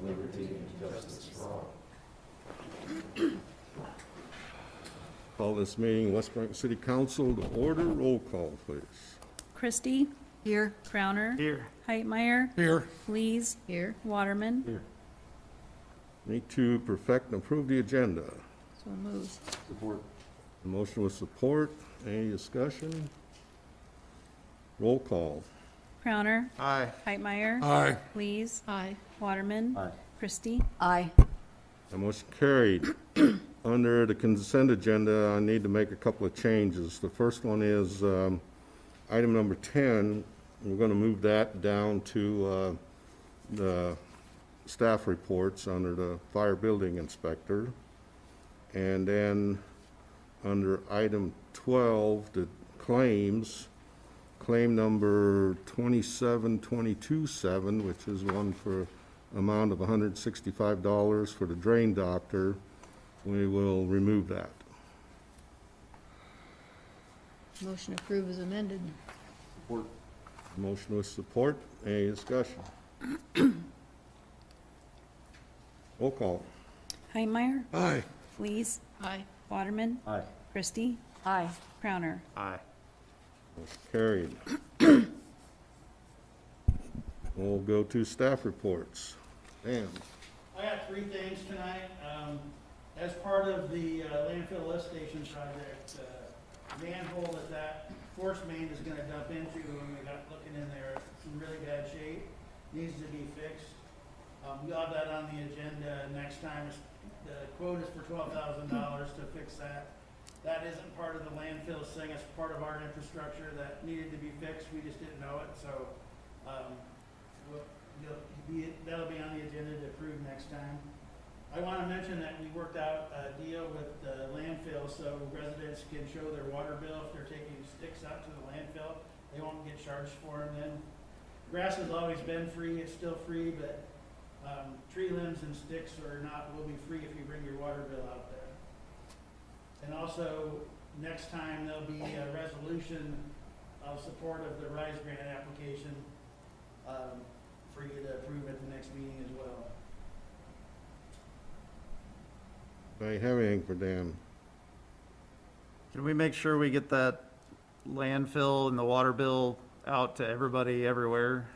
liberty and justice for all. Call this meeting, West Burlington City Council to order. Roll call, please. Christie. Here. Crowner. Here. Heitmeyer. Here. Lees. Here. Waterman. Here. Need to perfect and approve the agenda. So moved. Support. A motion with support. Any discussion? Roll call. Crowner. Aye. Heitmeyer. Aye. Lees. Aye. Waterman. Aye. Christie. Aye. The motion carried. Under the consent agenda, I need to make a couple of changes. The first one is item number 10. We're going to move that down to the staff reports under the fire building inspector. And then under item 12, the claims, claim number 27227, which is one for amount of $165 for the drain doctor, we will remove that. Motion approved as amended. Support. Motion with support. Any discussion? Roll call. Heitmeyer. Aye. Lees. Aye. Waterman. Aye. Christie. Aye. Crowner. Aye. Motion carried. We'll go to staff reports. Dan. I got three things tonight. As part of the landfill lift station project, manhole that force main is gonna dump into, when we got looking in there, it's in really bad shape, needs to be fixed. We'll have that on the agenda next time. The quote is for $12,000 to fix that. That isn't part of the landfill thing, it's part of our infrastructure that needed to be fixed, we just didn't know it, so, that'll be on the agenda to approve next time. I want to mention that we worked out a deal with the landfill so residents can show their water bill if they're taking sticks out to the landfill. They won't get charged for them then. Grass has always been free, it's still free, but tree limbs and sticks will be free if you bring your water bill out there. And also, next time there'll be a resolution of support of the RISE grant application for you to approve at the next meeting as well. I have anything for Dan? Can we make sure we get that landfill and the water bill out to everybody everywhere?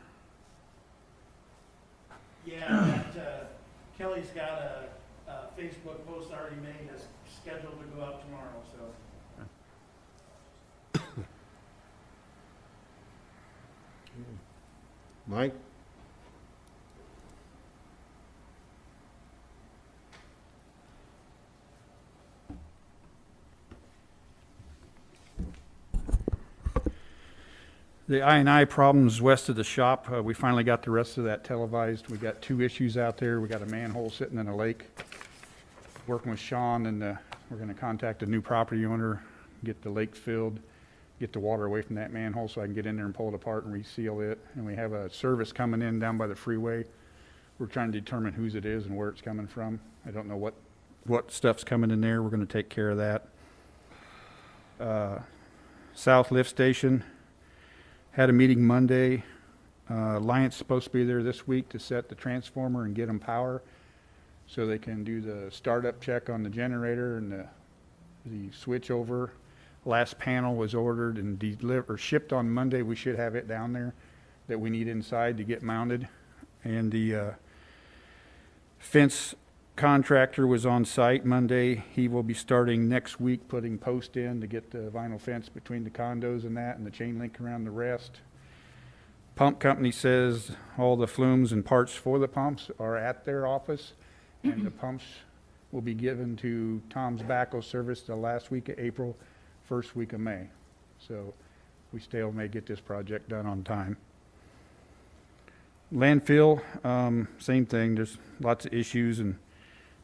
Yeah, Kelly's got a Facebook post already made that's scheduled to go out tomorrow, so. Mike? The I&I problems west of the shop, we finally got the rest of that televised. We got two issues out there. We got a manhole sitting in a lake. Working with Sean, and we're going to contact a new property owner, get the lake filled, get the water away from that manhole so I can get in there and pull it apart and reseal it. And we have a service coming in down by the freeway. We're trying to determine whose it is and where it's coming from. I don't know what stuff's coming in there. We're going to take care of that. South Lift Station. Had a meeting Monday. Alliance supposed to be there this week to set the transformer and get them power so they can do the startup check on the generator and the switch over. Last panel was ordered and shipped on Monday. We should have it down there that we need inside to get mounted. And the fence contractor was on site Monday. He will be starting next week putting posts in to get the vinyl fence between the condos and that, and the chain link around the rest. Pump company says all the flumes and parts for the pumps are at their office, and the pumps will be given to Tom's Backhoe Service the last week of April, first week of May. So we still may get this project done on time. Landfill, same thing. There's lots of issues and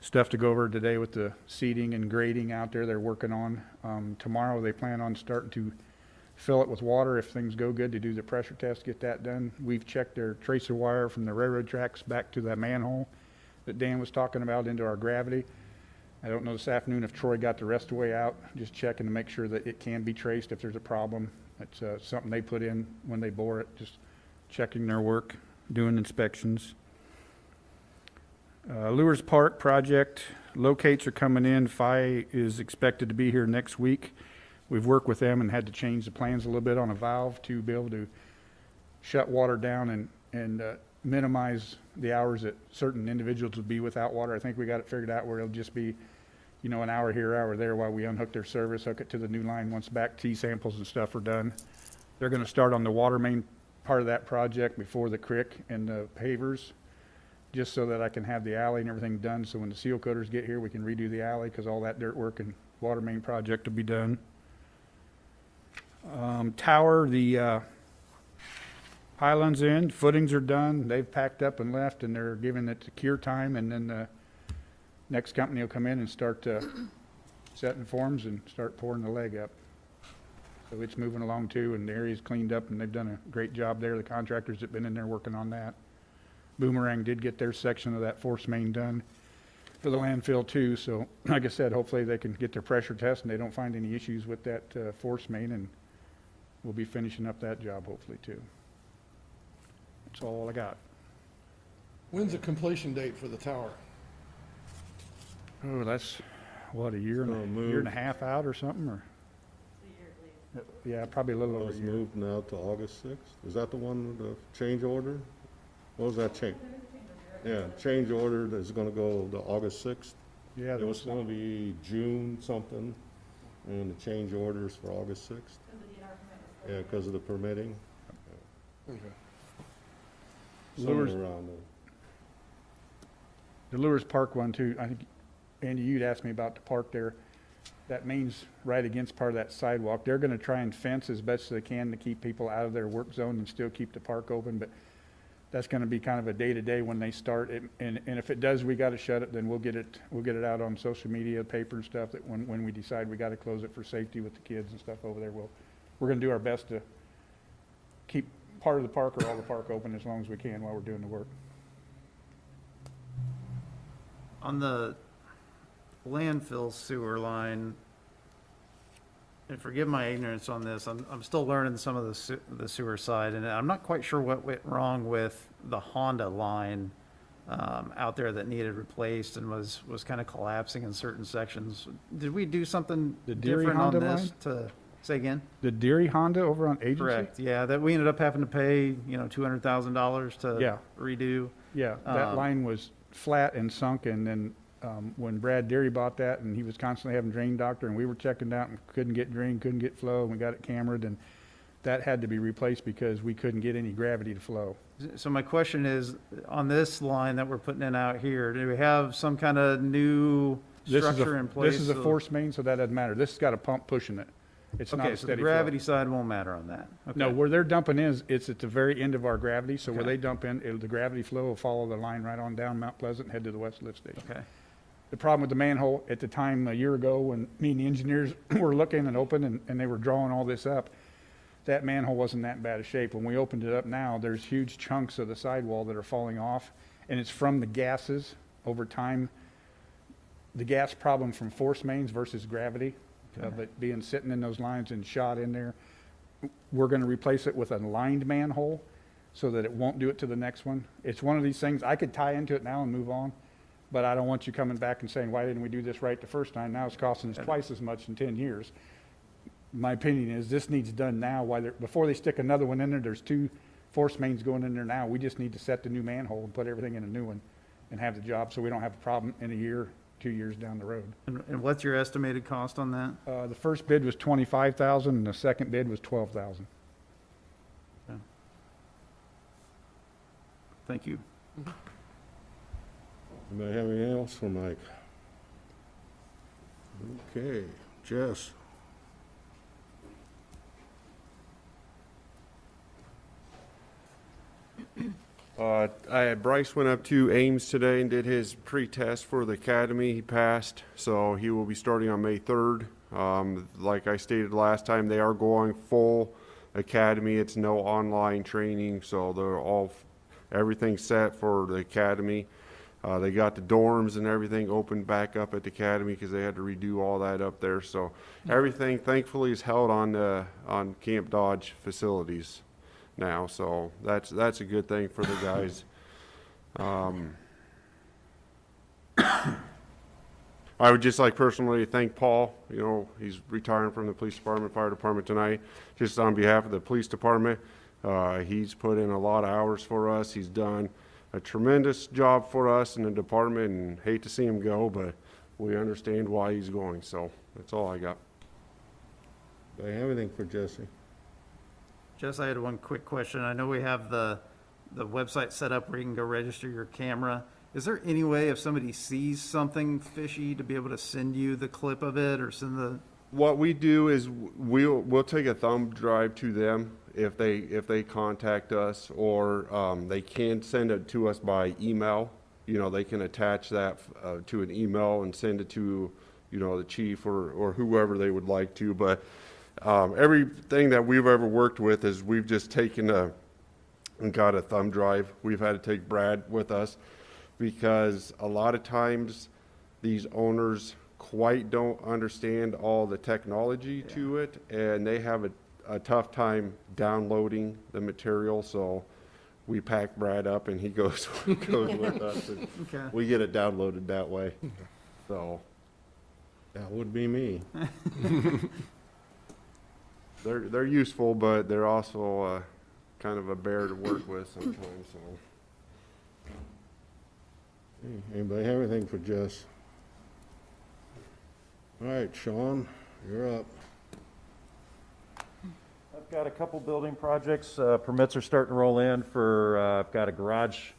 stuff to go over today with the seeding and grading out there they're working on. Tomorrow they plan on starting to fill it with water if things go good to do the pressure test, get that done. We've checked their tracer wire from the railroad tracks back to that manhole that Dan was talking about into our gravity. I don't know this afternoon if Troy got the rest of the way out, just checking to make sure that it can be traced if there's a problem. It's something they put in when they bore it, just checking their work, doing inspections. Lewis Park project, locates are coming in. Phi is expected to be here next week. We've worked with them and had to change the plans a little bit on a valve to be able to shut water down and minimize the hours that certain individuals would be without water. I think we got it figured out where it'll just be, you know, an hour here, hour there while we unhook their service, hook it to the new line once back T samples and stuff are done. They're going to start on the water main part of that project before the creek and the pavers, just so that I can have the alley and everything done. So when the seal coaters get here, we can redo the alley because all that dirt work and water main project will be done. Tower, the pylons in, footings are done. They've packed up and left, and they're giving it to cure time, and then the next company will come in and start setting forms and start pouring the leg up. So it's moving along too, and the area's cleaned up, and they've done a great job there. The contractors have been in there working on that. Boomerang did get their section of that force main done for the landfill too. So like I said, hopefully they can get their pressure test and they don't find any issues with that force main, and we'll be finishing up that job hopefully too. That's all I got. When's the completion date for the tower? Oh, that's what, a year Gonna and move. a half out or something, or? Yeah, probably a little over a It's year. moved now to August 6th. Is that the one with the change order? What was that change? Yeah, change order is gonna go to August 6th. Yeah, It was gonna be June something, and the change orders for August 6th. Yeah, because of the permitting. Okay. Somewhere Lures- around there. the Lewis Park one too, I think, Andy, you'd asked me about the park there. That main's right against part of that sidewalk. They're gonna try and fence as best they can to keep people out of their work zone and still keep the park open, but that's gonna be kind of a day-to-day when they start it. And if it does, we gotta shut it, then we'll get it out on social media, paper and stuff, that when we decide we gotta close it for safety with the kids and stuff over there, we're gonna do our best to keep part of the park or all the park open as long as we can while we're doing the work. On the landfill sewer line, and forgive my ignorance on this, I'm still learning some of the sewer side, and I'm not quite sure what went wrong with the Honda line out there that needed replaced and was kind of collapsing in certain sections. Did we do something The Deary different on Honda this to, say again? The Deary Honda over on Agency? Correct, yeah, that we ended up having to pay, $200,000 to Yeah. redo. Yeah, that Um, line was flat and sunk, and then when Brad Deary bought that, and he was constantly having drain doctor, and we were checking out and couldn't get drain, couldn't get flow, and we got it cambered, and that had to be replaced because we couldn't get any gravity to flow. So my question is, on this line that we're putting in out here, do we have some kind of new This is a- structure in place? This is a so- force main, so that doesn't matter. This has got a pump pushing it. It's not Okay, a so the steady gravity flow. side won't matter on that? No, Okay. where they're dumping is, it's at the very end of our gravity, so where Okay. they dump in, the gravity flow will follow the line right on down Mount Pleasant and head to the west lift station. Okay, The problem with the manhole, at the time, a year ago, when me and the engineers were looking and open and they were drawing all this up, that manhole wasn't that bad a shape. When we opened it up now, there's huge chunks of the sidewall that are falling off, and it's from the gases over time. The gas problem from force mains versus gravity, of it being sitting in those lines and shot in there. We're gonna replace it with a lined manhole so that it won't do it to the next one. It's one of these things, I could tie into it now and move on, but I don't want you coming back and saying, why didn't we do this right the first time? Now it's costing us twice as much in 10 years. My opinion is this needs done now, before they stick another one in there. There's 2 force mains going in there now. We just need to set the new manhole and put everything in a new one and have the job, so we don't have a problem in a year, 2 years down the road. and what's your estimated cost on that? The first bid was 25,000 and the second bid was 12,000. Thank you. Anybody have anything else for Mike? Okay, Jess. Bryce went up to Ames today and did his pre-test for the academy. He passed, so he will be starting on May 3rd. Like I stated last time, they are going full academy. It's no online training, so everything's set for the academy. They got the dorms and everything opened back up at the academy because they had to redo all that up there. So everything, thankfully, is held on Camp Dodge facilities now. So that's a good thing for the guys. I would just like personally thank Paul. You know, he's retiring from the police department, fire department tonight. Just on behalf of the police department, he's put in a lot of hours for us. He's done a tremendous job for us in the department, and hate to see him go, but we understand why he's going. So that's all I got. Do I have anything for Jesse? Jess, I had one quick question. I know we have the website set up where you can go register your camera. Is there any way if somebody sees something fishy to be able to send you the clip of it or send the? What we do is we'll take a thumb drive to them if they contact us, or they can send it to us by email. You know, they can attach that to an email and send it to, you know, the chief or whoever they would like to. But everything that we've ever worked with is we've just taken and got a thumb drive. We've had to take Brad with us because a lot of times these owners quite don't understand all the technology to it, and they have a tough time downloading the material. So we pack Brad up and he goes with us, and Okay. we get it downloaded that way. So That would be me. they're useful, but they're also kind of a bear to work with sometimes. So. Anybody have anything for Jess? All right, Sean, you're up. I've got a couple building projects. Permits are starting to roll in for, I've got a garage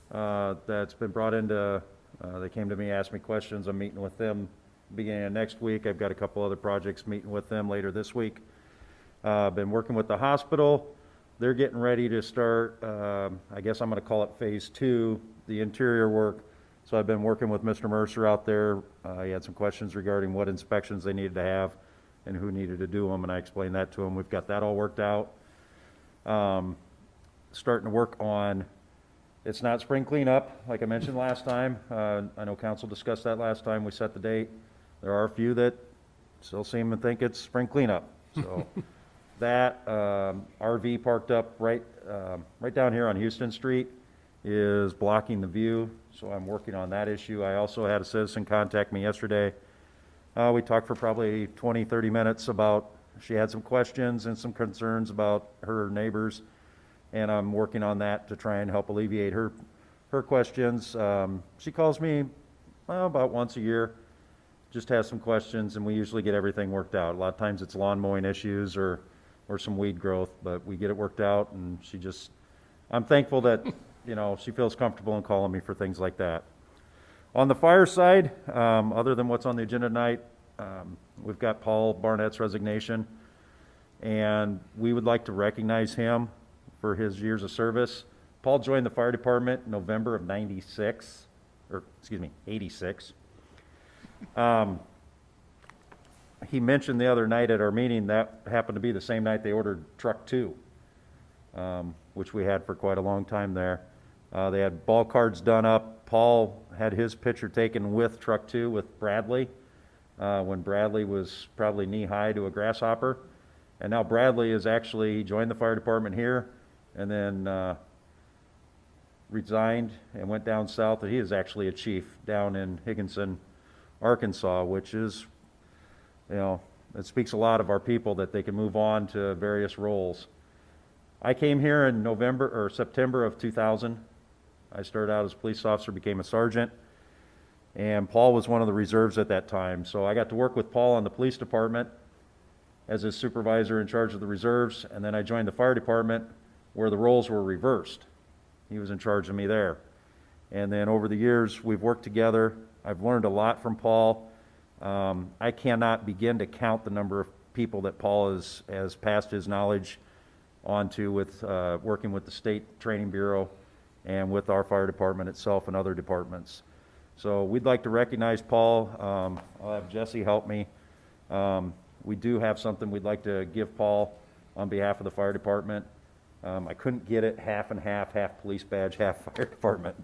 that's been brought into, they came to me, asked me questions. I'm meeting with them beginning of next week. I've got a couple other projects meeting with them later this week. Been working with the hospital. They're getting ready to start, I guess I'm going to call it phase 2, the interior work. So I've been working with Mr. Mercer out there. He had some questions regarding what inspections they needed to have and who needed to do them, and I explained that to him. We've got that all worked out. Starting to work on, it's not spring cleanup, like I mentioned last time. I know council discussed that last time we set the date. There are a few that still seem to think it's spring cleanup. So that RV parked up right down here on Houston Street is blocking the view, so I'm working on that issue. I also had a citizen contact me yesterday. We talked for probably 20, 30 minutes about, she had some questions and some concerns about her neighbors, and I'm working on that to try and help alleviate her questions. She calls me about once a year, just has some questions, and we usually get everything worked out. A lot of times it's lawn mowing issues or some weed growth, but we get it worked out, and I'm thankful that, you know, she feels comfortable in calling me for things like that. On the fire side, other than what's on the agenda tonight, we've got Paul Barnett's resignation, and we would like to recognize him for his years of service. Paul joined the fire department in November of 86. He mentioned the other night at our meeting that happened to be the same night they ordered truck 2, which we had for quite a long time there. They had ball cards done up. Paul had his picture taken with truck 2 with Bradley when Bradley was probably knee-high to a grasshopper. And now Bradley is actually, he joined the fire department here and then resigned and went down south. He is actually a chief down in Higginson, Arkansas, which is, you know, it speaks a lot of our people that they can move on to various roles. I came here in September of 2000. I started out as a police officer, became a sergeant, and Paul was one of the reserves at that time. So I got to work with Paul on the police department as his supervisor in charge of the reserves, and then I joined the fire department where the roles were reversed. He was in charge of me there. And then over the years, we've worked together. I've learned a lot from Paul. I cannot begin to count the number of people that Paul has passed his knowledge onto with working with the State Training Bureau and with our fire department itself and other departments. So we'd like to recognize Paul. I'll have Jesse help me. We do have something we'd like to give Paul on behalf of the fire department. I couldn't get it half and half police badge, half fire department.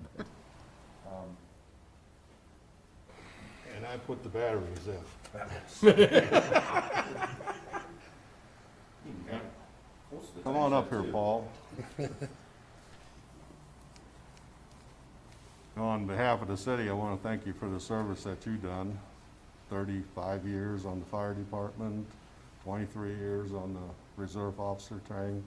And I put the batteries in. Come on up here, Paul. On behalf of the city, I want to thank you for the service that you've done. 35 years on the fire department, 23 years on the reserve officer training.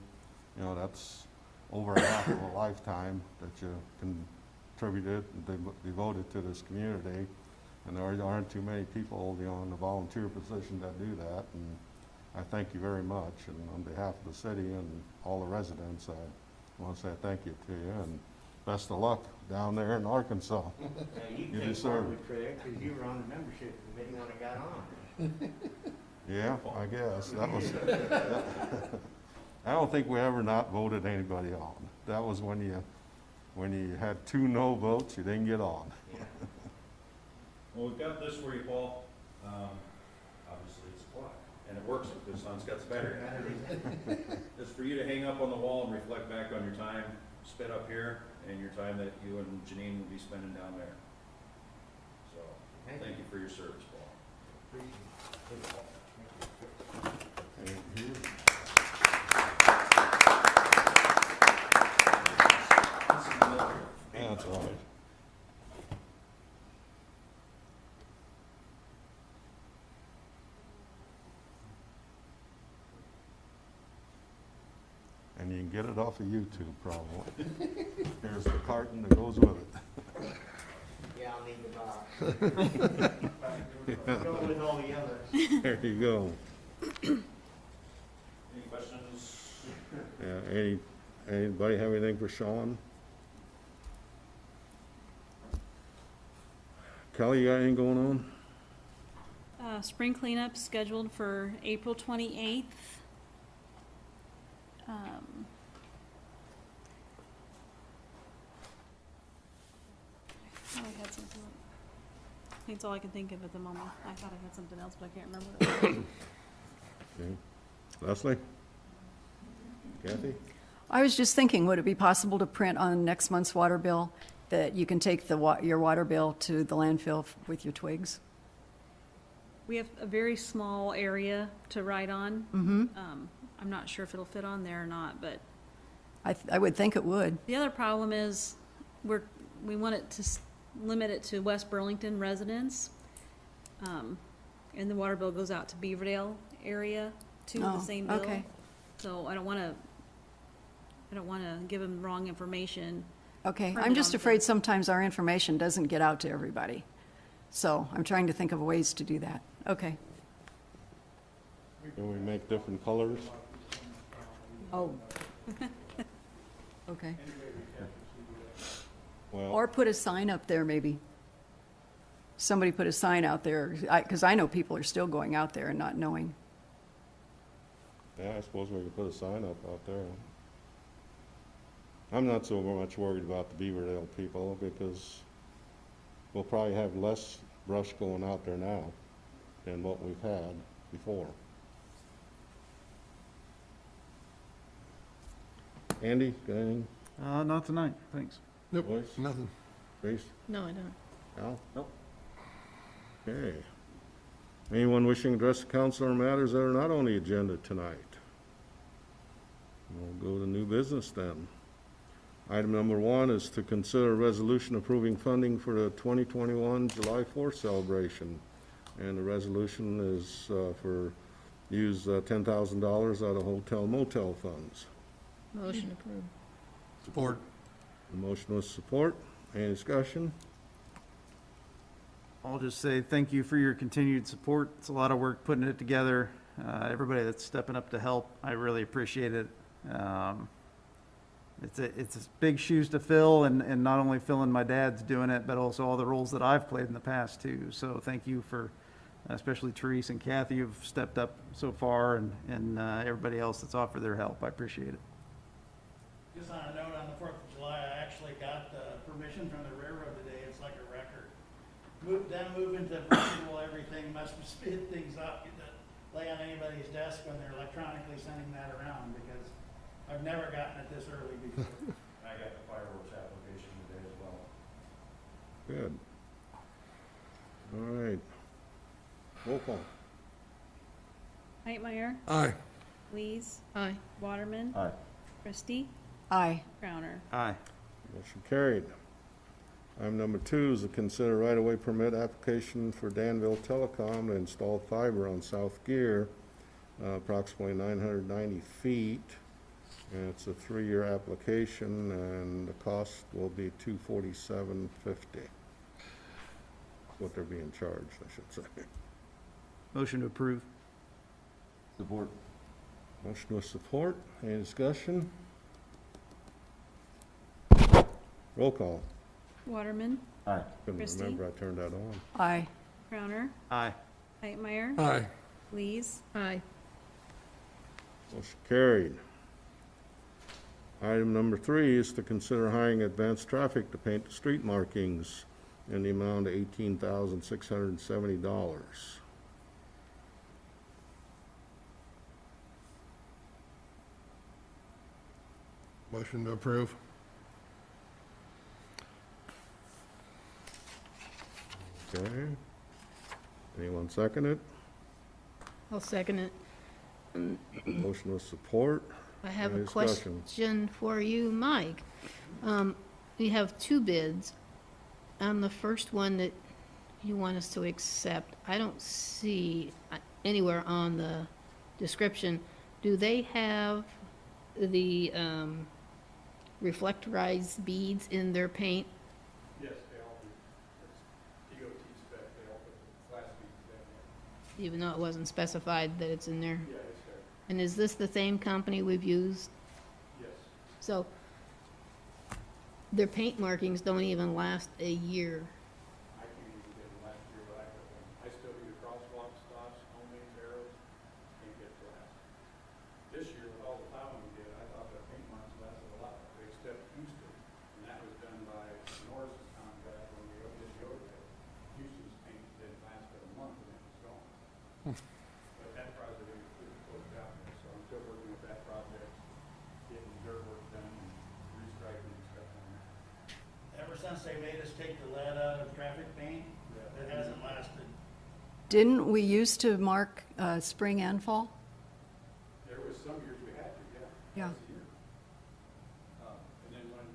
You know, that's over half of a lifetime that you contributed and devoted to this community. And there aren't too many people, you know, in the volunteer position that do that. And I thank you very much. And on behalf of the city and all the residents, I want to say thank you to you and best of luck down there in Arkansas. You You take deserve part it. of the credit because you were on the membership committee when it got on. Yeah, I guess. That was, I don't think we ever not voted anybody on. That was when you had 2 no votes, you didn't get on. Well, we've got this for you, Paul. Obviously, it's a clock, and it works if this sun's got the battery. It's for you to hang up on the wall and reflect back on your time spent up here and your time that you and Janine will be spending down there. So, thank you for your service, Paul. That's all right. And you can get it off of YouTube probably. Here's the carton that goes with it. Yeah, I'll need the box. Go with all the others. There you go. Any questions? Yeah, anybody have anything for Sean? Kelly, you got anything going on? Spring cleanup scheduled for April 28th. I had something. I think it's all I can think of at the moment. I thought I had something else, but I can't remember what it was. Okay. Leslie? Kathy? I was just thinking, would it be possible to print on next month's water bill that you can take your water bill to the landfill with your twigs? We have a very small area to write on. Mm-hmm. I'm not sure if it'll fit on there or not, but I would think it would. the other problem is we want it to limit it to West Burlington residents. And the water bill goes out to Beaverdale area too, the same bill. Okay. So I don't want to give them wrong information. Okay, Print I'm it just on afraid sometimes our information doesn't get out to everybody. So I'm trying to think of ways to do that. Okay. Can we make different colors? Oh. Okay. Well, Or put a sign up there, maybe. Somebody put a sign out there, because I know people are still going out there and not knowing. yeah, I suppose we could put a sign up out there. I'm not so much worried about the Beaverdale people because we'll probably have less brush going out there now than what we've had before. Andy, got anything? Not tonight, thanks. Nope, Boys? nothing. Grace? No, I don't. Al? Nope. Okay. Anyone wishing to address the council on matters that are not on the agenda tonight? We'll go to new business then. Item number 1 is to consider a resolution approving funding for the 2021 July 4th celebration. And the resolution is use $10,000 out of hotel motel funds. Motion approved. Support. The motion with support. Any discussion? I'll just say thank you for your continued support. It's a lot of work putting it together. Everybody that's stepping up to help, I really appreciate it. It's big shoes to fill, and not only filling my dad's doing it, but also all the roles that I've played in the past too. So thank you for, especially Therese and Kathy, who've stepped up so far, and everybody else that's offered their help. I appreciate it. Just on a note, on the 4th of July, I actually got permission from the railroad today. It's like a record. Them moving to virtual everything must speed things up that lay on anybody's desk when they're electronically sending that around, because I've never gotten it this early before. I got the fireworks application today as well. Good. All right. Roll call. Hightmeyer, Aye. Lees, Aye. Waterman, Aye. Christie, Aye. Crowner. Aye. Motion carried. Item number 2 is to consider right-of-way permit application for Danville Telecom to install fiber on South Gear, approximately 990 feet. And it's a 3-year application, and the cost will be $247.50. What they're being charged, I should say. Motion to approve. Support. Motion with support. Any discussion? Roll call. Waterman, Aye. Couldn't Christie? remember I turned that on. Aye. Crowner, Aye. Hightmeyer, Aye. Lees, Aye. Motion carried. Item number 3 is to consider hiring advanced traffic to paint the street markings in the amount of $18,670. Motion to approve. Okay. Anyone second it? I'll second it. Motion with support. I have a Any discussion? question for you, Mike. We have 2 bids. On the first one that you want us to accept, I don't see anywhere on the description, do they have the reflectorized beads in their paint? Yes, they all do. It's DOT spec, they all put the flash beads in Even though it wasn't specified that it's in there? Yeah, it's there. And is this the same company we've used? Yes. So their paint markings don't even last a year. I can't even get them last year, but I got them. I still do the crosswalk stops, homemade arrows, can't get glass. This year, with all the plowing we did, I thought the paint marks lasted a lot, they stepped used to. And that was done by Norris's contract when we did the overhead. Houston's paint didn't last but a month and it was gone. But that project is pretty close out there, so I'm still working with that project, getting dirt work done and restriping and stuff on that. Ever since they made us take the lead out of traffic paint, it hasn't lasted. Didn't we used to mark spring and fall? There was some years we had to, Yeah. Once a year. And then when,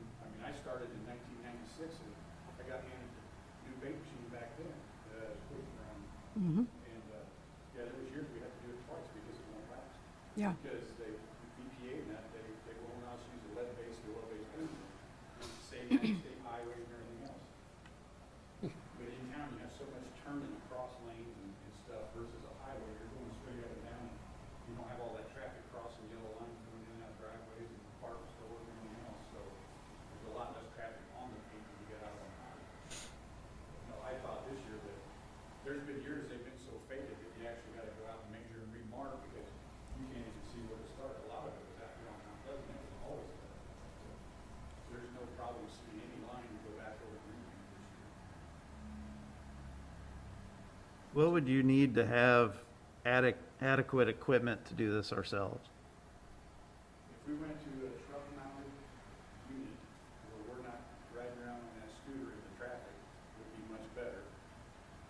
I started in 1996, and I got handed the new paint machine back then, that I was pushing around. Mm-hmm. And, there was years we had to do it twice because it won't last. Yeah. Because they, EPA and that, they won't allow us to use a lead-based or oil-based paint. Same state highways and everything else. But in town, you have so much turning across lanes and stuff versus a highway, you're going straight up and down. You don't have all that traffic crossing yellow lines going in and out of driveways and apartment stores and everything else, so there's a lot less traffic on the paint when you get out on the highway. No, I thought this year that, there's been years they've been so faded that you actually gotta go out and measure and remark because you can't even see where to start. A lot of it was out here on Mount Pleasant, it was always there. So there's no problem seeing any line to go back over green this year. What would you need to have adequate equipment to do this ourselves? If we went to a truck mounted unit where we're not riding around on that scooter in the traffic, would be much better.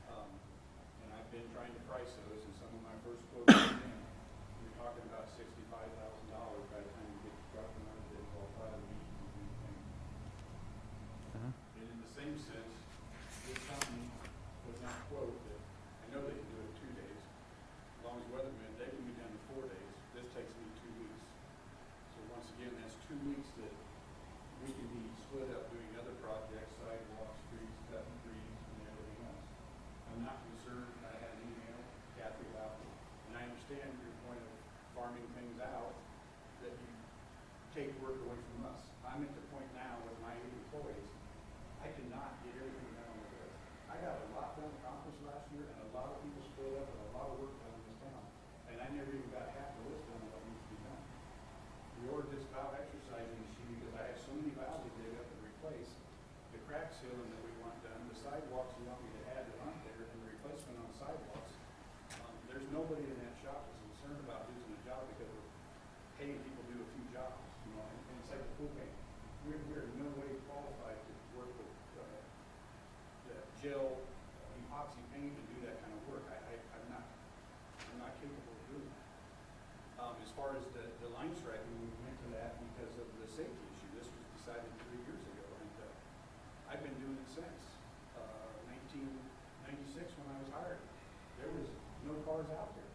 And I've been trying to price those, and some of my first quotes came in, you're talking about $65,000 by the time you get the truck mounted and all five meetings and everything. Uh-huh. And in the same sense, this company was not quote that, I know they can do it 2 days, as long as weathermen, they can be done in 4 days, this takes me 2 weeks. So once again, that's 2 weeks that we can be split up doing other projects, sidewalks, streets, cutting trees, and everything else. I'm not concerned, I had an email, Kathy, about it, and I understand your point of farming things out, that you take work away from us. I'm at the point now with my 8 employees, I cannot get everything done on the list. I got a lot done accomplished last year, and a lot of people split up, and a lot of work done in this town. And I never even got half the list done of what needs to be done. We ordered this valve exercising machine because I have so many valves to dig up and replace. The crack sealing that we want done, the sidewalks you want me to add that aren't there, and the replacement on sidewalks. There's nobody in that shop that's concerned about losing a job because we're paying people to do a few jobs, and it's like the pool paint. We're in no way qualified to work with, the gel epoxy paint and do that kind of work. I'm not capable of doing that. As far as the line striping, we went to that because of the safety issue. This was decided 3 years ago, and I've been doing it since. when I was hired, there was no cars out there.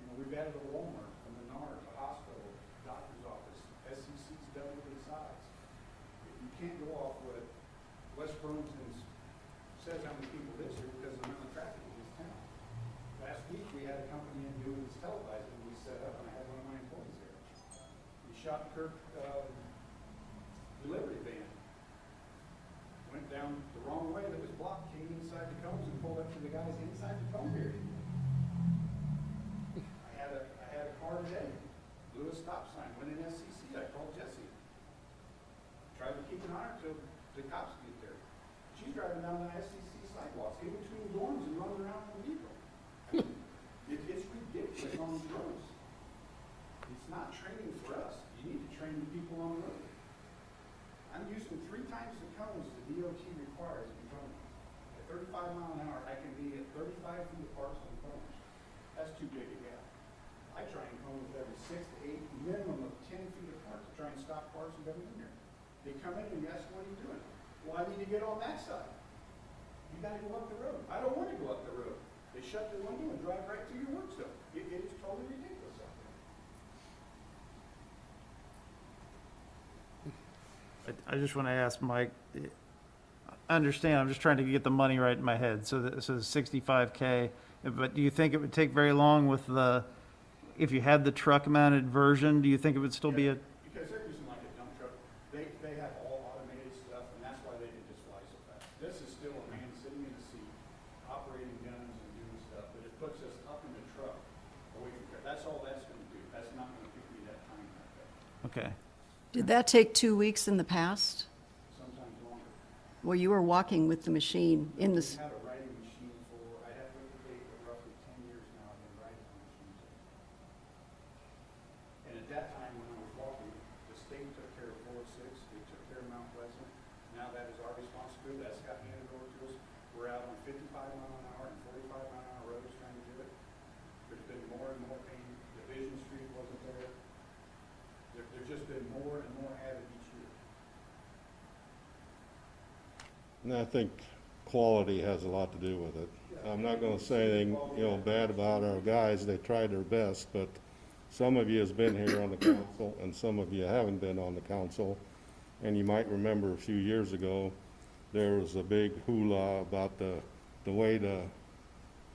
You know, we've added a Walmart, a Menards, a hospital, doctor's office, SCC's doubled in size. You can't go off what West Burlington says how many people live here because of the amount of traffic in this town. Last week, we had a company in doing this televising we set up, and I had one of my employees there. We shot Kirk, delivery van. Went down the wrong way that was blocked, came inside the cones and pulled up to the guys inside the cone area. I had a car today, blew a stop sign, went in SCC, I called Jesse. Tried to keep an eye until the cops get there. She's driving down the SCC sidewalks, in between dorms and running around in the vehicle. It's ridiculous on these roads. It's not training for us. You need to train the people on the road. I'm using 3 times the cones the DOT requires in cones. At 35 mile an hour, I can be at 35 feet apart from the cones. That's too big a gap. I try and cone with every 6 to 8, minimum of 10 feet apart to try and stop cars from coming in there. They come in and you ask, what are you doing? Well, I need to get on that side. You gotta go up the road. I don't wanna go up the road. They shut the window and drive right through your work zone. It is totally ridiculous out there. I just want to ask Mike, I understand, I'm just trying to get the money right in my head, so the 65K, but do you think it would take very long with if you had the truck-mounted version, do you think it would still be a? Because they're using like a dump truck, they have all automated stuff, and that's why they can just fly so fast. This is still a man sitting in a seat, operating guns and doing stuff, but it puts us up in the truck away from there. That's all that's gonna do. That's not gonna take me that time like that. Okay. Did that take 2 weeks in the past? Sometimes longer. Well, you were walking with the machine in We this, had a writing machine for, I have to date, but roughly 10 years now I've been writing on machines. And at that time, when I was walking, the state took care of 406, they took care of Mount Pleasant. Now that is our responsibility, that's got handed over to us. We're out on 55 mile an hour and 45 mile an hour roads trying to do it. There's been more and more pain. Division Street wasn't there. There's just been more and more added each year. And I think quality has a lot to do with it. I'm not gonna say anything, bad about our guys, they tried their best, but some of you has been here on the council, and some of you haven't been on the council. And you might remember a few years ago, there was a big hoopla about the way the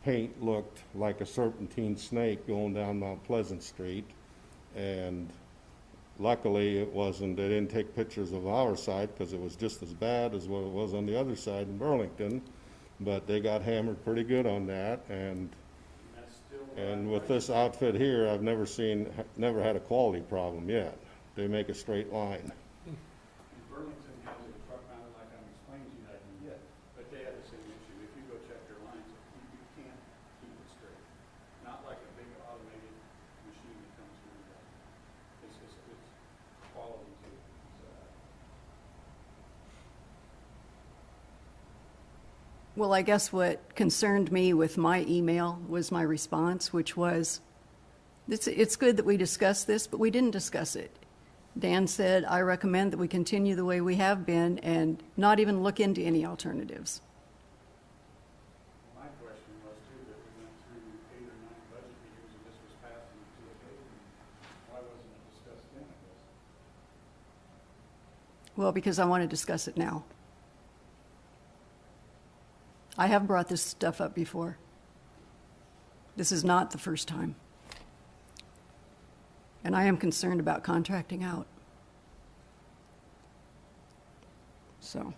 paint looked like a serpentine snake going down Mount Pleasant Street. And luckily, it wasn't, they didn't take pictures of our side because it was just as bad as what it was on the other side in Burlington. But they got hammered pretty good on that. And with this outfit here, I've never had a quality problem yet. They make a straight line. In Burlington has a truck mounted like I'm explaining to you that I can get, but they have the same issue. If you go check their lines, you can't keep it straight. Not like a big automated machine that comes through. It's quality too. well, I guess what concerned me with my email was my response, which was, it's good that we discussed this, but we didn't discuss it. Dan said, I recommend that we continue the way we have been and not even look into any alternatives. My question was too, that we went through 8 or 9 budget meetings and this was passed and to the date. Why wasn't it discussed then, I guess? Well, because I want to discuss it now. I have brought this stuff up before. This is not the first time. And I am concerned about contracting out. So,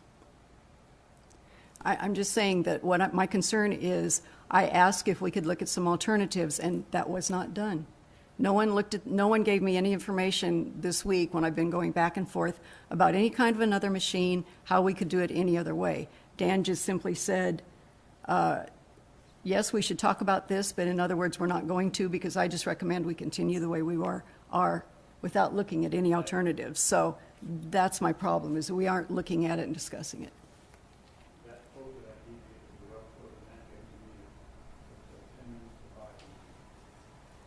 I'm just saying that my concern is, I asked if we could look at some alternatives, and that was not done. No one gave me any information this week when I've been going back and forth about any kind of another machine, how we could do it any other way. Dan just simply said, yes, we should talk about this, but in other words, we're not going to, because I just recommend we continue the way we are without looking at any alternatives. So that's my problem, is that we aren't looking at it and discussing it. That quote that I gave you is the rough quote, and that gave me 10 minutes to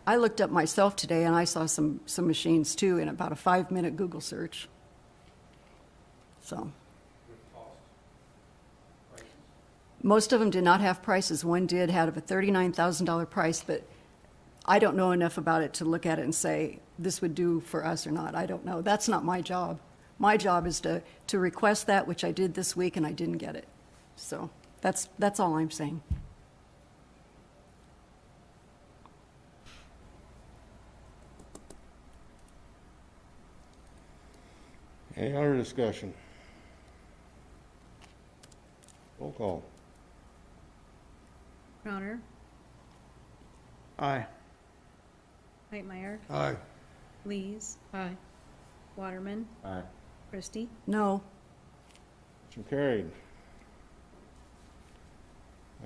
buy. I looked up myself today, and I saw some machines too in about a 5-minute Google search. So With cost, prices. Most of them did not have prices. One did have a $39,000 price, but I don't know enough about it to look at it and say, this would do for us or not. I don't know. That's not my job. My job is to request that, which I did this week, and I didn't get it. So that's all I'm saying. Any other discussion? Roll call. Crowner, Aye. Hightmeyer, Aye. Lees, Aye. Waterman, Aye. Christie. No. Motion carried.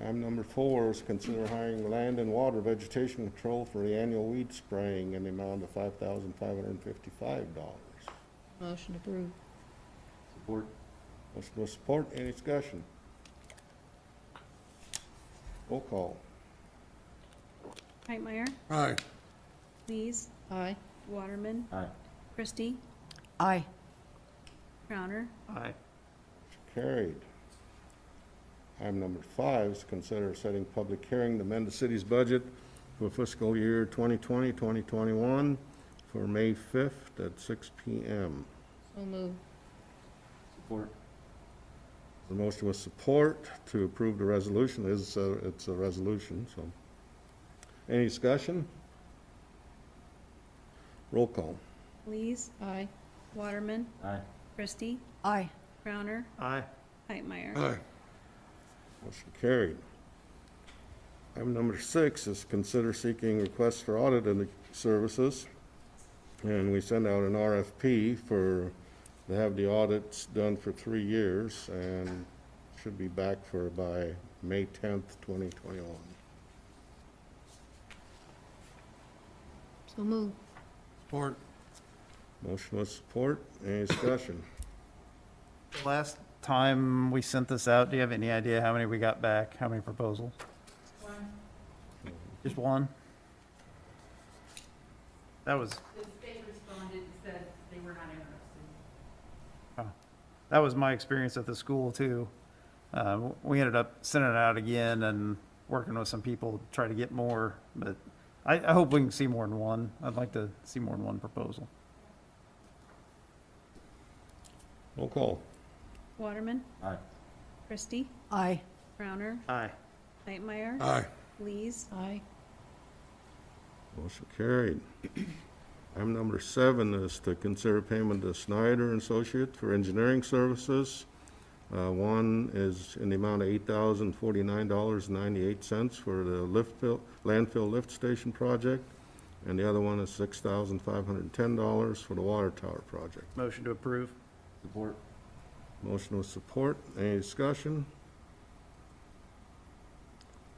Item number 4 is consider hiring land and water vegetation control for the annual weed spraying in the amount of $5,555. Motion approved. Support. Motion with support, any discussion? Roll call. Hightmeyer, Aye. Lees, Aye. Waterman, Aye. Christie, Aye. Crowner, Aye. Carried. Item number 5 is consider setting public hearing to amend the city's budget for fiscal year 2020-2021 for May 5th at 6 p.m. So moved. Support. The motion with support to approve the resolution is, it's a resolution, so. Any discussion? Roll call. Lees, Aye. Waterman, Aye. Christie, Aye. Crowner, Aye. Hightmeyer. Aye. Motion carried. Item number 6 is consider seeking requests for audit of the services. And we send out an RFP to have the audits done for 3 years and should be back by May 10th, 2021. So moved. Support. Motion with support. Any discussion? Last time we sent this out, do you have any idea how many we got back? How many proposals? Just one? That was, The state responded and said they were not interested. that was my experience at the school too. We ended up sending it out again and working with some people to try to get more, but I hope we can see more than one. I'd like to see more than one proposal. Roll call. Waterman, Aye. Christie, Aye. Crowner, Aye. Hightmeyer, Aye. Lees, Aye. Motion carried. Item number 7 is to consider payment to Snyder and Associates for engineering services. One is in the amount of $8,049.98 for the landfill lift station project, and the other one is $6,510 for the water tower project. Motion to approve? Support. Motion with support. Any discussion?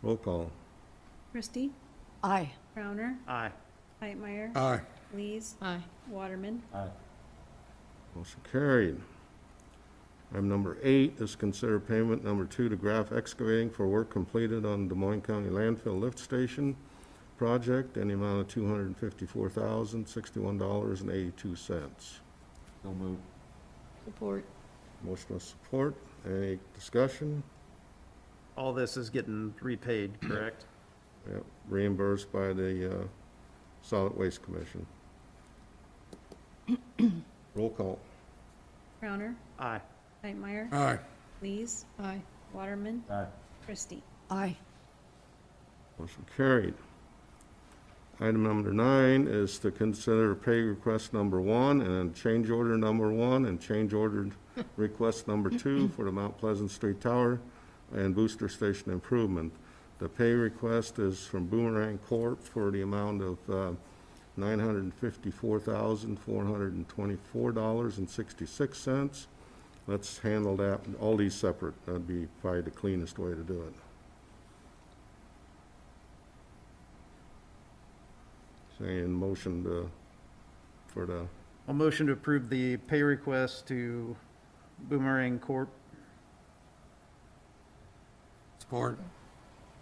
Roll call. Christie, Aye. Crowner, Aye. Hightmeyer, Aye. Lees, Aye. Waterman, Aye. Motion carried. Item number 8 is consider payment number 2 to Graph Excavating for work completed on Des Moines County Landfill Lift Station project in the amount of $254,061.82. So moved. Support. Motion with support. Any discussion? All this is getting repaid, correct? Yep, reimbursed by the Solid Waste Commission. Roll call. Crowner, Aye. Hightmeyer, Aye. Lees, Aye. Waterman, Aye. Christie. Aye. Motion carried. Item number 9 is to consider pay request number 1 and change order number 1 and change order request number 2 for the Mount Pleasant Street Tower and Booster Station improvement. The pay request is from Boomerang Corp. for the amount of $954,424.66. Let's handle that, all these separate. That'd be probably the cleanest way to do it. Saying motion for the, A motion to approve the pay request to Boomerang Corp. Support.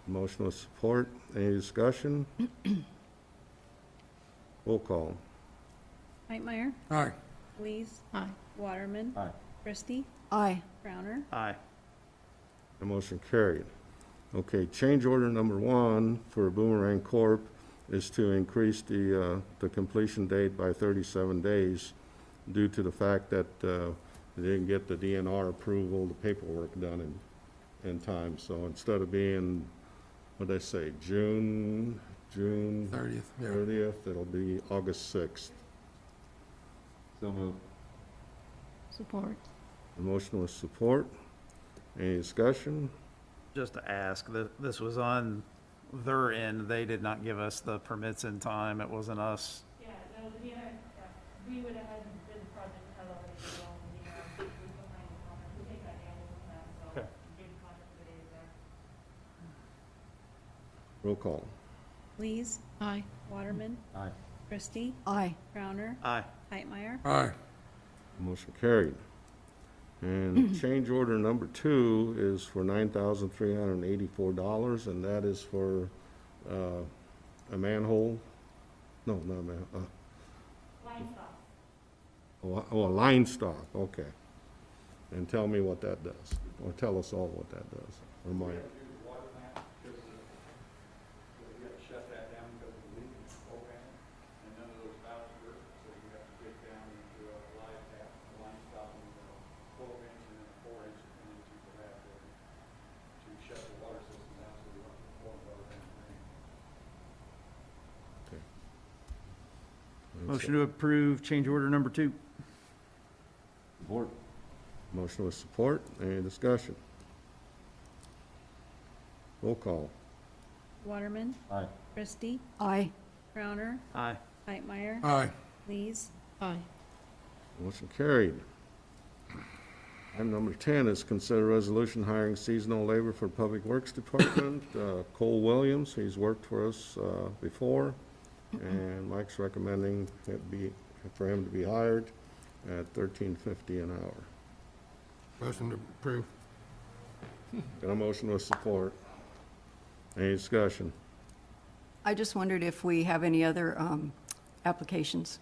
motion with support. Any discussion? Roll call. Hightmeyer, Aye. Lees, Aye. Waterman, Aye. Christie, Aye. Crowner, Aye. The motion carried. Okay, change order number 1 for Boomerang Corp. is to increase the completion date by 37 days due to the fact that they didn't get the DNR approval, the paperwork done in time. So instead of being, what'd I say, June 30th, yeah. 30th, it'll be August 6th. So moved. Support. The motion with support. Any discussion? Just to ask, this was on their end. They did not give us the permits in time. It wasn't us. Yeah, no, we would have had been the project had already been going, we behind the contract, we take that annual from that, so. Okay. Gave the contract for the days there. Roll call. Lees, Aye. Waterman, Aye. Christie, Aye. Crowner, Aye. Heitmeyer. Aye. Motion carried. And change order number 2 is for $9,384, and that is for a manhole. No, not a manhole. Line stop. A line stop, okay. And tell me what that does, or tell us all what that does, or Mike. Shut that down because of the leak in the program, and none of those valves work, so you have to dig down into a live tap, a line stop, and a 12-inch and then a 4-inch and into the back there to shut the water system down so we don't pour water down the drain. Motion to approve change order number 2. Support. Motion with support, any discussion? Roll call. Waterman, Aye. Christie, Aye. Crowner, Aye. Heitmeyer, Aye. Lees, Aye. Motion carried. Item number 10 is consider resolution hiring seasonal labor for Public Works Department. Cole Williams, he's worked for us before, and Mike's recommending for him to be hired at $13.50 an hour. Motion to approve. Got a motion with support. Any discussion? I just wondered if we have any other applications.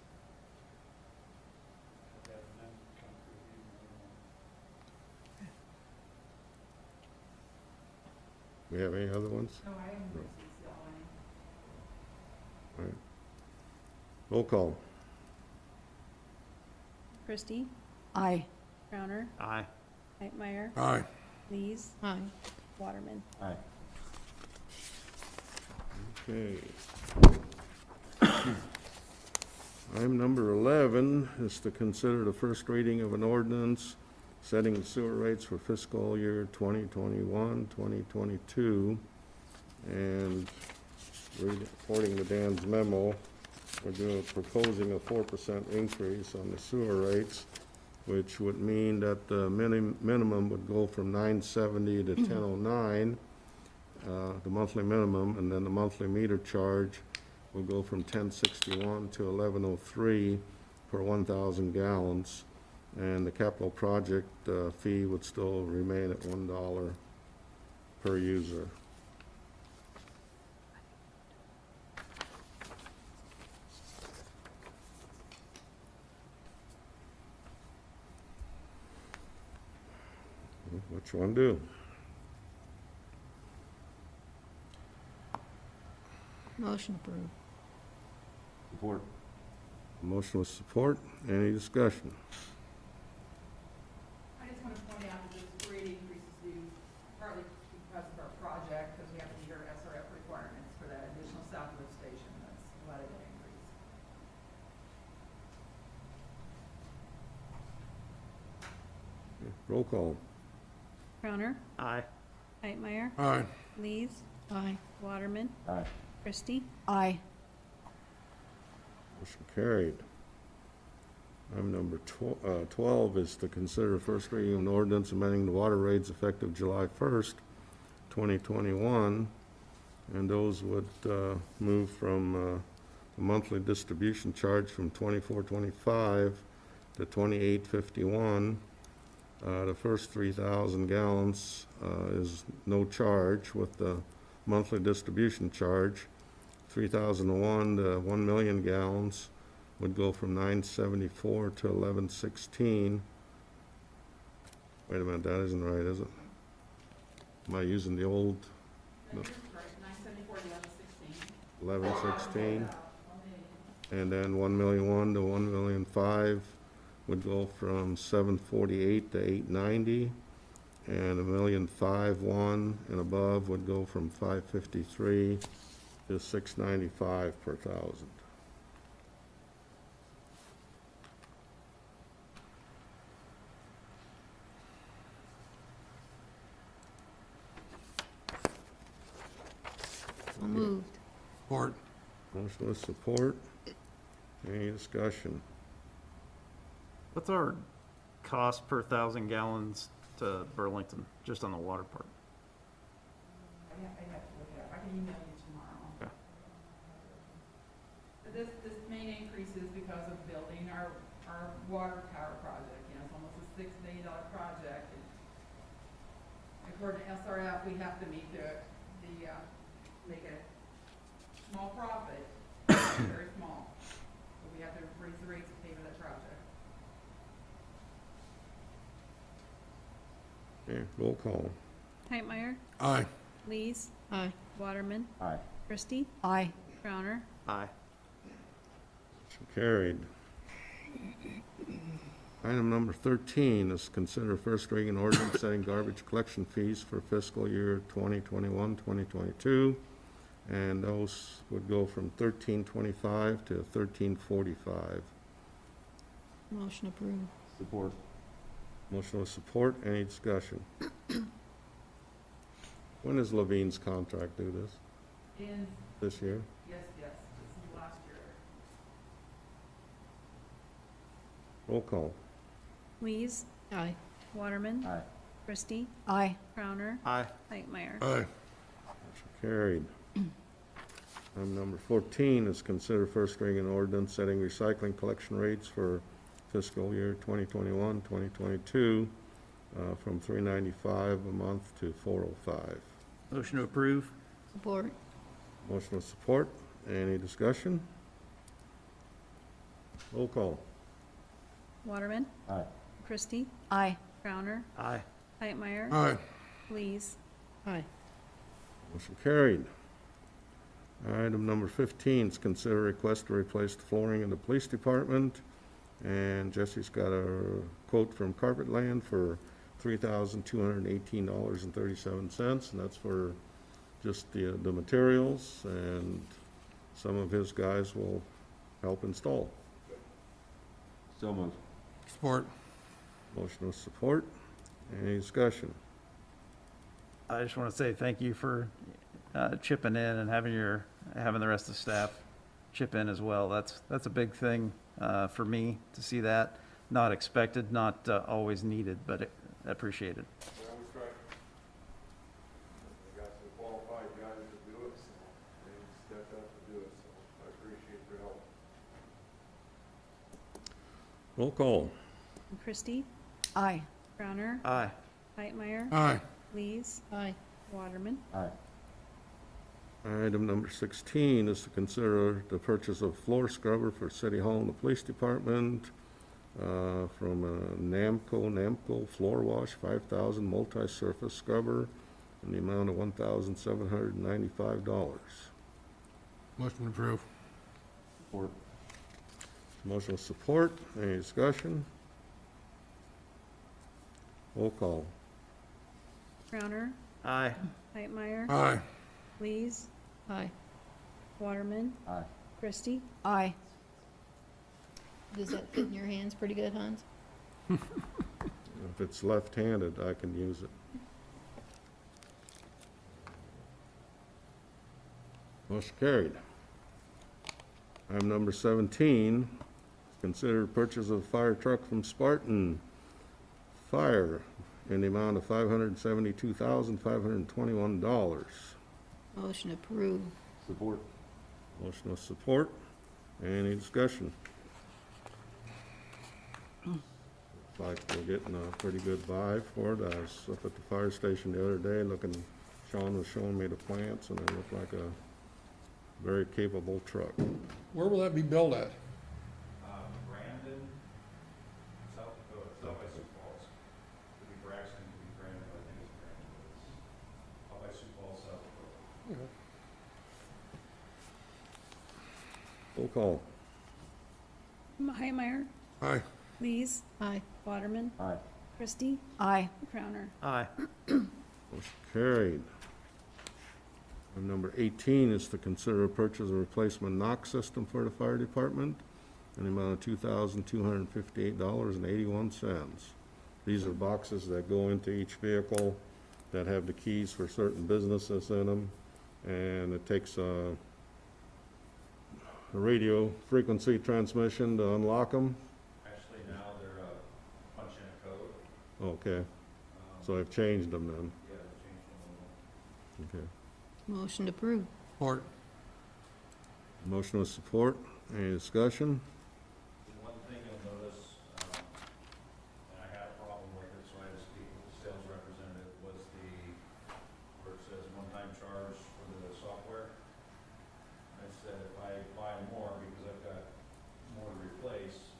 We have any other ones? No, I haven't No. received the line. All right. Roll call. Christie, Aye. Crowner, Aye. Heitmeyer, Aye. Lees, Aye. Waterman. Aye. Okay. Item number 11 is to consider the first reading of an ordinance setting the sewer rates for fiscal year 2021, 2022. And according to Dan's memo, we're proposing a 4% increase on the sewer rates, which would mean that the minimum would go from $9.70 to $10.09. The monthly minimum, and then the monthly meter charge will go from $10.61 to $11.03 per 1,000 gallons, and the capital project fee would still remain at $1 per user. What you want to do? Motion approved. Support. Motion with support. Any discussion? I just want to point out that this rate increase is due partly because of our project, because we have to meet our SRF requirements for that additional Southwood station. That's why that increase. Roll call. Crowner, Aye. Heitmeyer, Aye. Lees, Aye. Waterman, Aye. Christie, Aye. Motion carried. Item number 12 is to consider first reading of an ordinance amending the water rates effective July 1st, 2021. And those would move from the monthly distribution charge from $24.25 to $28.51. The first 3,000 gallons is no charge, with the monthly distribution charge. 3,001 to 1 million gallons would go from $9.74 to $11.16. Wait a minute, that isn't right, is it? Am I using the old No, you're right, 974, 1116. 1116? And then 1,000,001 to 1,000,005 would go from 748 to 890. And 1,000,005 one and above would go from 553 to 695 per thousand. So moved. Support. Motion with support. Any discussion? What's our cost per 1,000 gallons to Burlington, just on the water part? I have to look it up, I can email you tomorrow. Okay. But this main increase is because of building our water tower project, you know, it's almost a $6 million project. And according to SRF, we have to meet make a small profit, very small. So we have to raise the rates to pay for that project. Okay, roll call. Hightmeyer, Aye. Lees, Aye. Waterman, Aye. Christie, Aye. Crowner, Aye. Motion carried. Item number 13 is consider first reading ordinance setting garbage collection fees for fiscal year 2021, 2022. And those would go from $13.25 to $13.45. Motion approved. Support. Motion with support. Any discussion? When does Levine's contract do this? And, This year? yes, this is last year. Roll call. Lees, Aye. Waterman, Aye. Christie, Aye. Crowner, Aye. Hightmeyer. Aye. Motion carried. Item number 14 is consider first reading an ordinance setting recycling collection rates for fiscal year 2021, 2022, from $3.95 a month to $4.05. Motion to approve? Support. Motion with support. Any discussion? Roll call. Waterman, Aye. Christie, Aye. Crowner, Aye. Hightmeyer, Aye. Lees. Aye. Motion carried. Item number 15 is consider request to replace the flooring in the police department. And Jesse's got a quote from Carpetland for $3,218.37, and that's for just the materials, and some of his guys will help install. So moved. Support. Motion with support. Any discussion? I just want to say thank you for chipping in and having the rest of the staff chip in as well. That's a big thing for me to see that. Not expected, not always needed, but appreciated. Well, we tried. We got some qualified guys to do it, so they stepped up to do it, so I appreciate their help. Roll call. Christie, Aye. Crowner, Aye. Hightmeyer, Aye. Lees, Aye. Waterman. Aye. Item number 16 is to consider the purchase of floor scrubber for City Hall and the Police Department from Namco Floor Wash 5,000 multi-surface scrubber in the amount of $1,795. Motion approved. Support. Motion with support. Any discussion? Roll call. Crowner, Aye. Hightmeyer, Aye. Lees, Aye. Waterman, Aye. Christie. Aye. Does that fit in your hands pretty good, Hans? If it's left-handed, I can use it. Motion carried. Item number 17, consider purchase of fire truck from Spartan Fire in the amount of $572,521. Motion approved. Support. Motion with support. Any discussion? Looks like we're getting a pretty good buy for it. I was up at the fire station the other day looking, Sean was showing me the plants, and it looked like a very capable truck. Where will that be built at? Brandon, South Dakota, South by Sioux Falls. Could be Braxton, could be Brandon, but I think it's Brandon. Roll call. Heimeyer, Aye. Lees, Aye. Waterman, Aye. Christie, Aye. Crowner. Aye. Motion carried. Item number 18 is to consider a purchase of replacement knock system for the fire department in the amount of $2,258.81. These are boxes that go into each vehicle that have the keys for certain businesses in them, and it takes a radio frequency transmission to unlock them. Actually, now they're, punch in a code. Okay, so I've changed them then. Yeah, they changed them a little. Okay. Motion approved. Support. Motion with support. Any discussion? One thing you'll notice, and I had a problem with it, so I had to speak with the sales representative, was where it says one-time charge for the software. I said if I buy more, because I've got more to replace,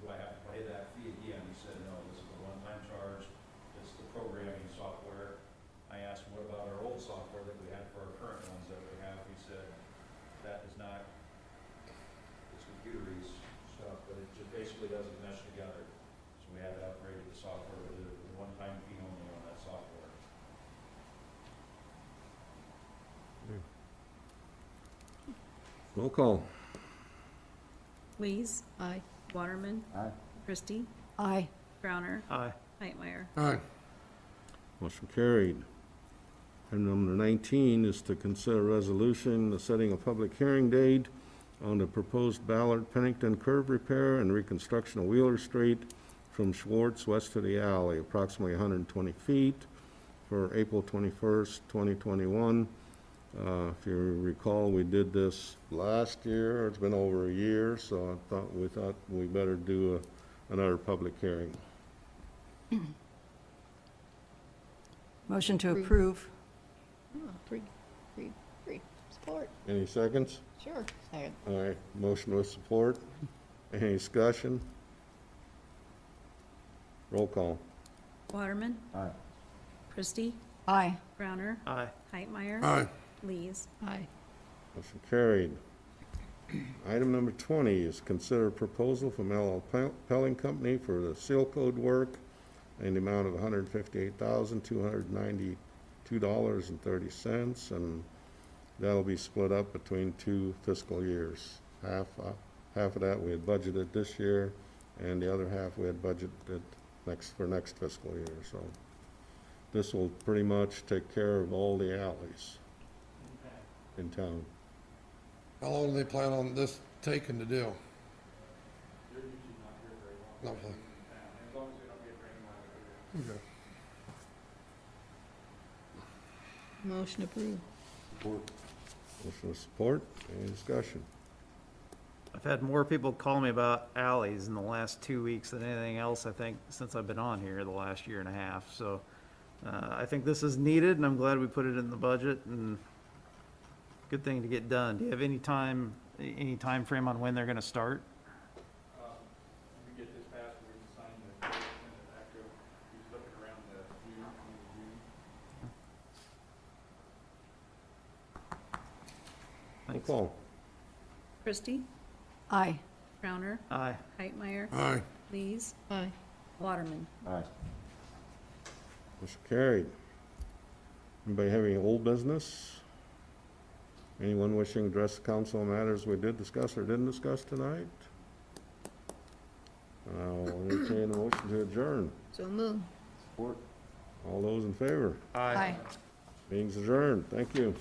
do I have to pay that fee again? He said, no, this is a one-time charge, it's the programming software. I asked, what about our old software that we had for our current ones that we have? He said, that is not, it's computery stuff, but it just basically doesn't mesh together. So we had to upgrade the software with a one-time fee only on that software. Roll call. Lees, Aye. Waterman, Aye. Christie, Aye. Crowner, Aye. Heimeyer. Aye. Motion carried. Item number 19 is to consider resolution setting a public hearing date on the proposed Ballard Pennington curve repair and reconstruction of Wheeler Street from Schwartz west to the alley, approximately 120 feet, for April 21st, 2021. If you recall, we did this last year. It's been over a year, so we thought we better do another public hearing. Motion to approve. Oh, three. Support. Any seconds? Sure. Second. All right, motion with support. Any discussion? Roll call. Waterman, Aye. Christie, Aye. Crowner, Aye. Heimeyer, Aye. Lees. Aye. Motion carried. Item number 20 is consider proposal from LL Pelling Company for the seal code work in the amount of $158,292.30, and that'll be split up between 2 fiscal years. Half of that we had budgeted this year, and the other half we had budgeted for next fiscal year. So this will pretty much take care of all the alleys in town. How long do they plan on this taking to do? They're usually not here very long. Lovely. As long as they don't get rain, Okay. Motion approved. Motion with support. Any discussion? I've had more people call me about alleys in the last 2 weeks than anything else, I think, since I've been on here the last year and a half. So I think this is needed, and I'm glad we put it in the budget, and good thing to get done. Do you have any time frame on when they're gonna start? we get this passed, we can sign the, send it back to, he's looking around the June, Roll call. Christie, Aye. Crowner, Aye. Heimeyer, Aye. Lees, Aye. Waterman. Aye. Motion carried. Anybody have any old business? Anyone wishing to address the council on matters we did discuss or didn't discuss tonight? I'll entertain a motion to adjourn. So move. Support. All those in favor? Aye. Meeting's adjourned. Thank you.